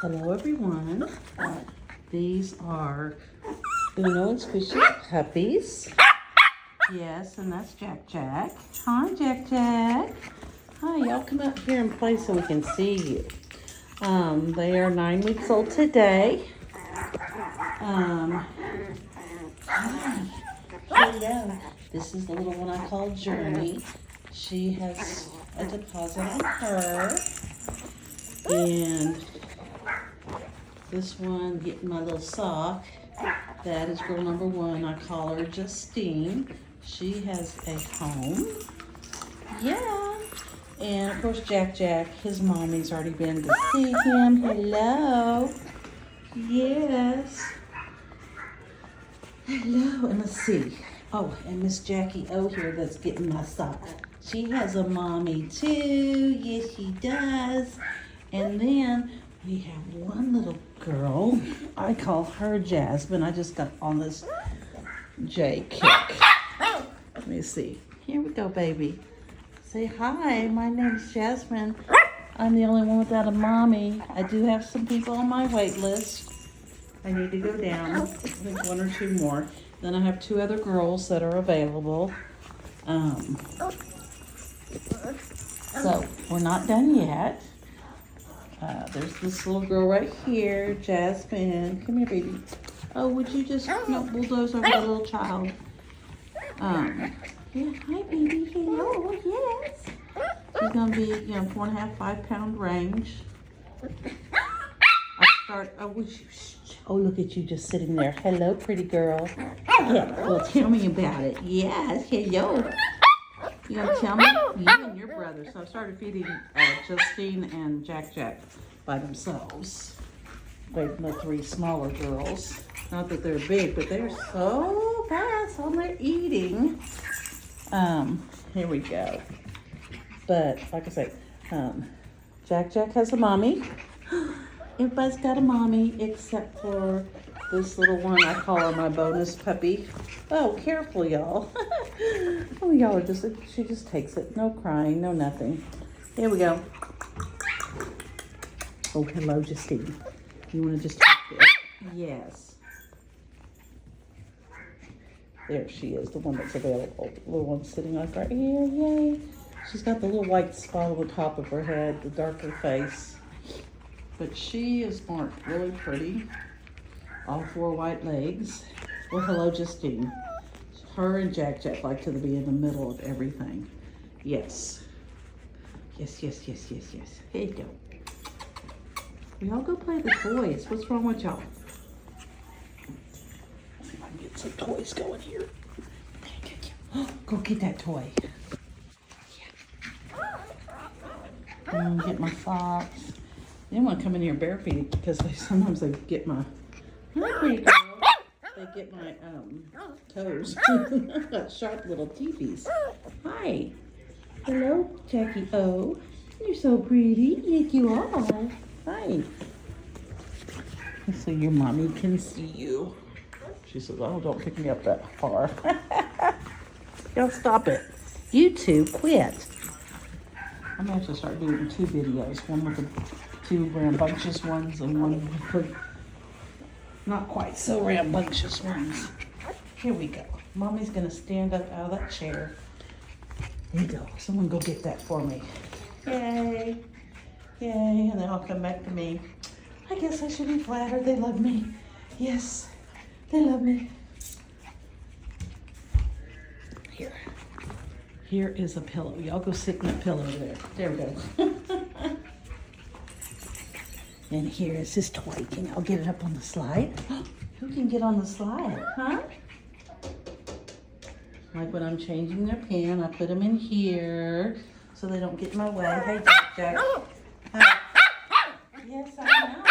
Hello everyone. These are Uno and Squishy puppies. Yes, and that's Jack Jack. Hi Jack Jack. Hi, y'all come up here and play so we can see you. They are 9 weeks old today. Hi. Hello. This is the little one I call Journey. She has a deposit on her. And this one getting my little sock. That is girl number 1. I call her Justine. She has a home. Yeah. And of course Jack Jack, his mommy's already been to see him. Hello. Yes. Hello. And let's see. Oh, and Miss Jackie O here that's getting my sock. She has a mommy too. Yes, she does. And then we have one little girl. I call her Jasmine. I just got on this J kick. Let me see. Here we go, baby. Say hi. My name's Jasmine. I'm the only one without a mommy. I do have some people on my wait list. I need to go down. I think 1 or 2 more. Then I have 2 other girls that are available. So we're not done yet. There's this little girl right here, Jasmine. Come here, baby. Oh, would you just bulldoze over the little child? Yeah, hi, baby. Hello. Yes. She's gonna be, 4.5, 5 pound range. Oh, look at you just sitting there. Hello, pretty girl. Yeah. Well, tell me about it. Yes. Hello. You gonna tell me? You and your brother. So I started feeding Justine and Jack Jack by themselves. Wait, the 3 smaller girls. Not that they're big, but they're so fast on their eating. Here we go. But like I say, Jack Jack has a mommy. Everybody's got a mommy except for this little one. I call her my bonus puppy. Oh, careful, y'all. Oh, y'all are she just takes it. No crying, no nothing. Here we go. Oh, hello, Justine. You want to just take it? Yes. There she is, the one that's available. The little one sitting like right here. Yay. She's got the little white spot on the top of her head, the darker face. But she is marked really pretty. All 4 white legs. Well, hello, Justine. Her and Jack Jack like to be in the middle of everything. Yes. Yes, yes, yes, yes, yes. Here you go. We all go play the toys. What's wrong with y'all? Let's see if I can get some toys going here. Go get that toy. Yeah. Get my socks. They don't want to come in here barefooted because sometimes they get my... Hi, pretty girl. They get my toes. I've got sharp little teepees. Hi. Hello, Jackie O. You're so pretty. Yes, you are. Hi. So your mommy can see you. She says, oh, don't pick me up that far. Y'all stop it. You 2 quit. I'm going to have to start doing 2 videos. One with the 2 rambunctious ones and one with the not quite so rambunctious ones. Here we go. Mommy's gonna stand up out of that chair. Here you go. Someone go get that for me. Yay. Yay. And then I'll come back to me. I guess I should be flattered. They love me. Yes. They love me. Here. Here is a pillow. Y'all go sit in that pillow there. There we go. And here is his toy. Can y'all get it up on the slide? Who can get on the slide, huh? Like when I'm changing their pen, I put them in here so they don't get in my way. Hey, Jack Jack. Yes, I know.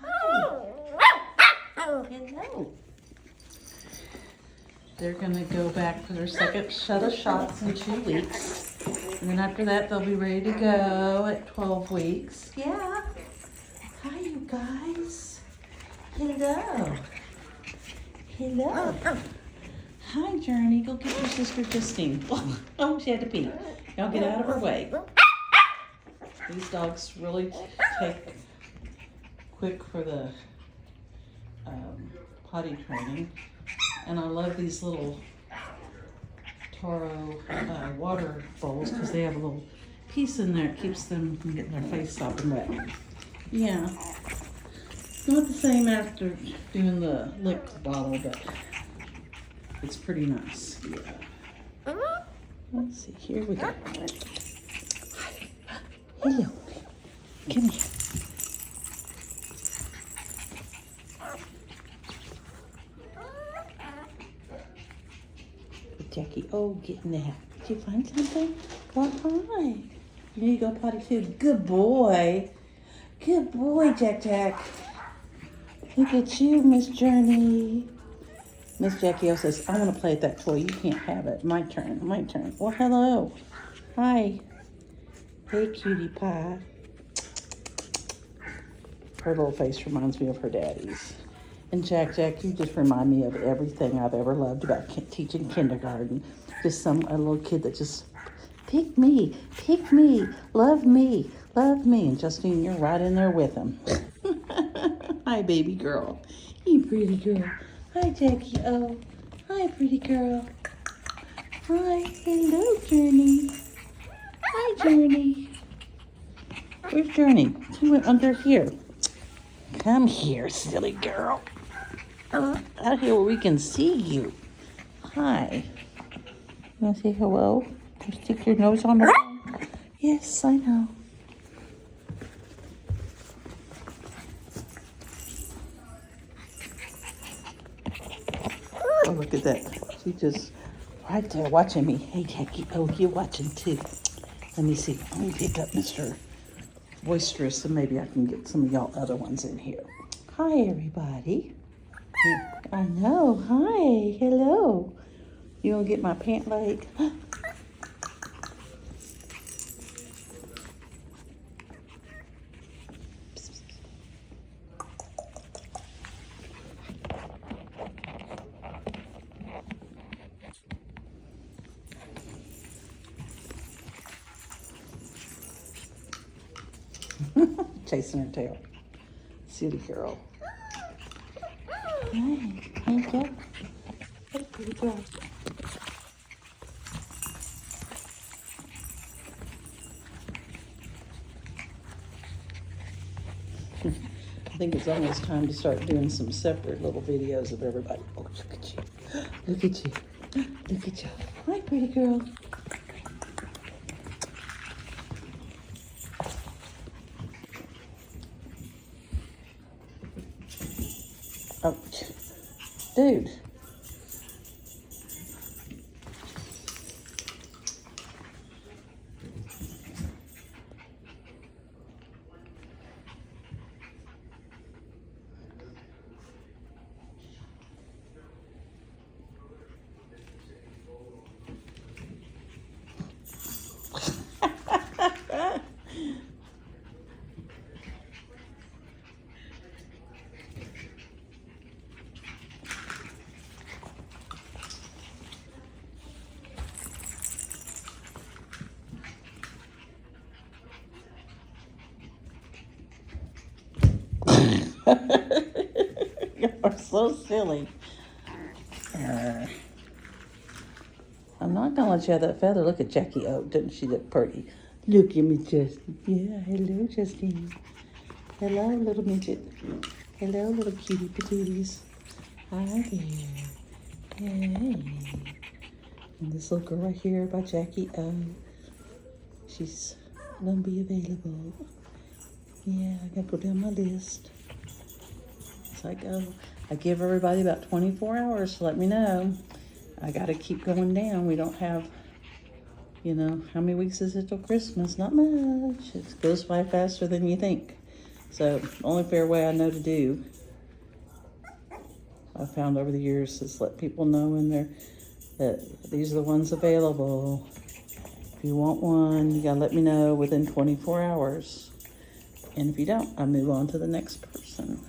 Hi. Hello. They're going to go back for their second set of shots in 2 weeks. And then after that, they'll be ready to go at 12 weeks. Yeah. Hi, you guys. Hello. Hello. Hi, Journey. Go get your sister Justine. Oh, she had to pee. Y'all get out of her way. These dogs really take quick for the potty training. And I love these little Taro water bowls because they have a little piece in there. It keeps them from getting their face sopping wet. Yeah. Not the same after doing the lick bottle, but it's pretty nice. Yeah. Let's see. Here we go. Hello. Come here. Jackie, oh, get in there. Did you find something? Well, hi. You need to go potty too. Good boy. Good boy, Jack Jack. Look at you, Miss Journey. Miss Jackie O says, I want to play with that toy. You can't have it. My turn. My turn. Well, hello. Hi. Hey, cutie pie. Her little face reminds me of her daddy's. And Jack, you just remind me of everything I've ever loved about teaching kindergarten. Just a little kid that just, pick me, love me, love me. And Justine, you're right in there with him. Hi, baby girl. You pretty girl. Hi, Jackie O. Hi, pretty girl. Hi, hello, Journey. Hi, Journey. Where's Journey? She went under here. Come here, silly girl. Out here where we can see you. Hi. You want to say hello? You stick your nose on her phone? Yes, I know. Oh, look at that. She just right there watching me. Hey, Jackie. Oh, you're watching too. Let me see. Let me pick up Mr. Boisterous and maybe I can get some of y'all other ones in here. Hi, everybody. I know. Hi. Hello. You want to get my pant leg? Chasing her tail. Silly girl. Hi. Thank you. What a pretty girl. I think it's almost time to start doing some separate little videos of everybody. Oh, look at you. Look at you. Look at you. Hi, pretty girl. Oh, dude. You're so silly. I'm not gonna let you have that feather. Look at Jackie O. Doesn't she look pretty? Look at me, Justin. Yeah, hello, Justine. Hello, little midget. Hello, little cutie patooties. Hi there. Hey. And this little girl right here by Jackie O. She's gonna be available. Yeah, I gotta go down my list. So I give everybody about 24 hours to let me know. I gotta keep going down. We don't have, how many weeks is it till Christmas? Not much. It goes by faster than you think. So the only fair way I know to do, I found over the years, is let people know that these are the ones available. If you want one, you gotta let me know within 24 hours. And if you don't, I move on to the next person.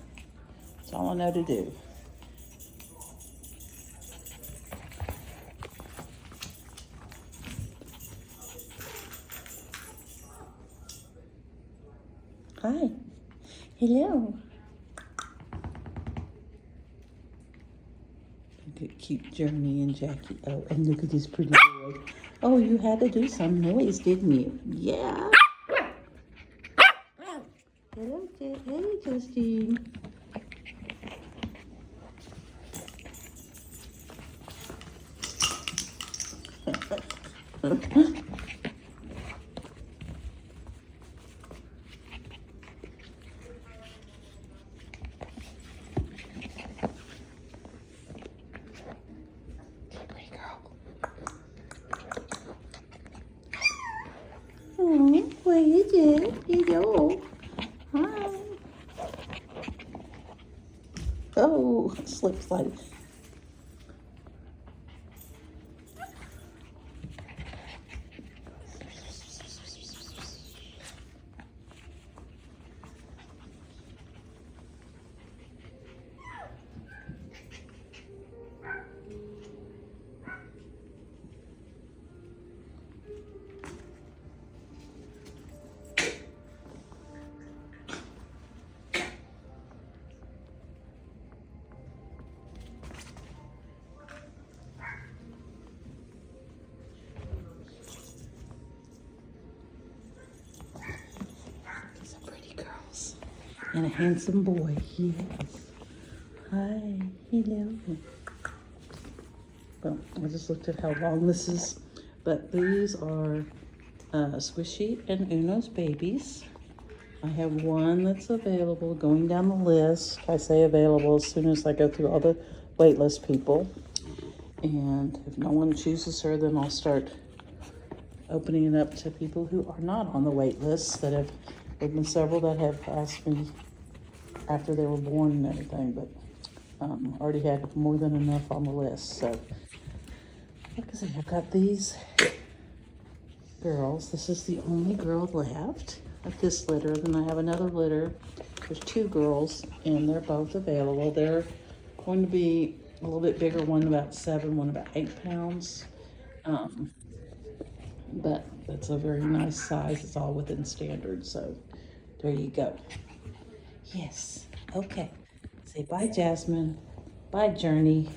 That's all I know to do. Hi. Hello. Look at cute Journey and Jackie. Oh, and look at this pretty boy. Oh, you had to do some noise, didn't you? Yeah. Hello, hey, Justine. Pretty girl. Oh, what is it? Hello. Hi. Oh, slip slide. And a handsome boy, yes. Hi, hello. Well, I just looked at how long this is, but these are Squishy and Uno's babies. I have one that's available, going down the list. I say available as soon as I go through all the wait list people. And if no one chooses her, then I'll start opening it up to people who are not on the wait list. There've been several that have asked me after they were born and everything, but already had more than enough on the list. So, like I said, I've got these girls. This is the only girl left of this litter. Then I have another litter. There's 2 girls, and they're both available. They're going to be a little bit bigger, one about 7, one about 8 pounds. But that's a very nice size. It's all within standard, so there you go. Yes, okay. Say bye, Jasmine. Bye, Journey.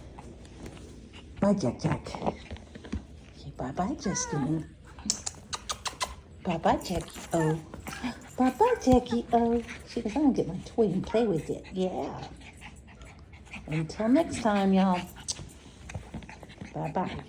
Bye, Jack Jack. Okay, bye-bye, Justine. Bye-bye, Jackie O. Bye-bye, Jackie O. She goes, I'm gonna get my toy and play with it. Yeah. Until next time, y'all. Bye-bye.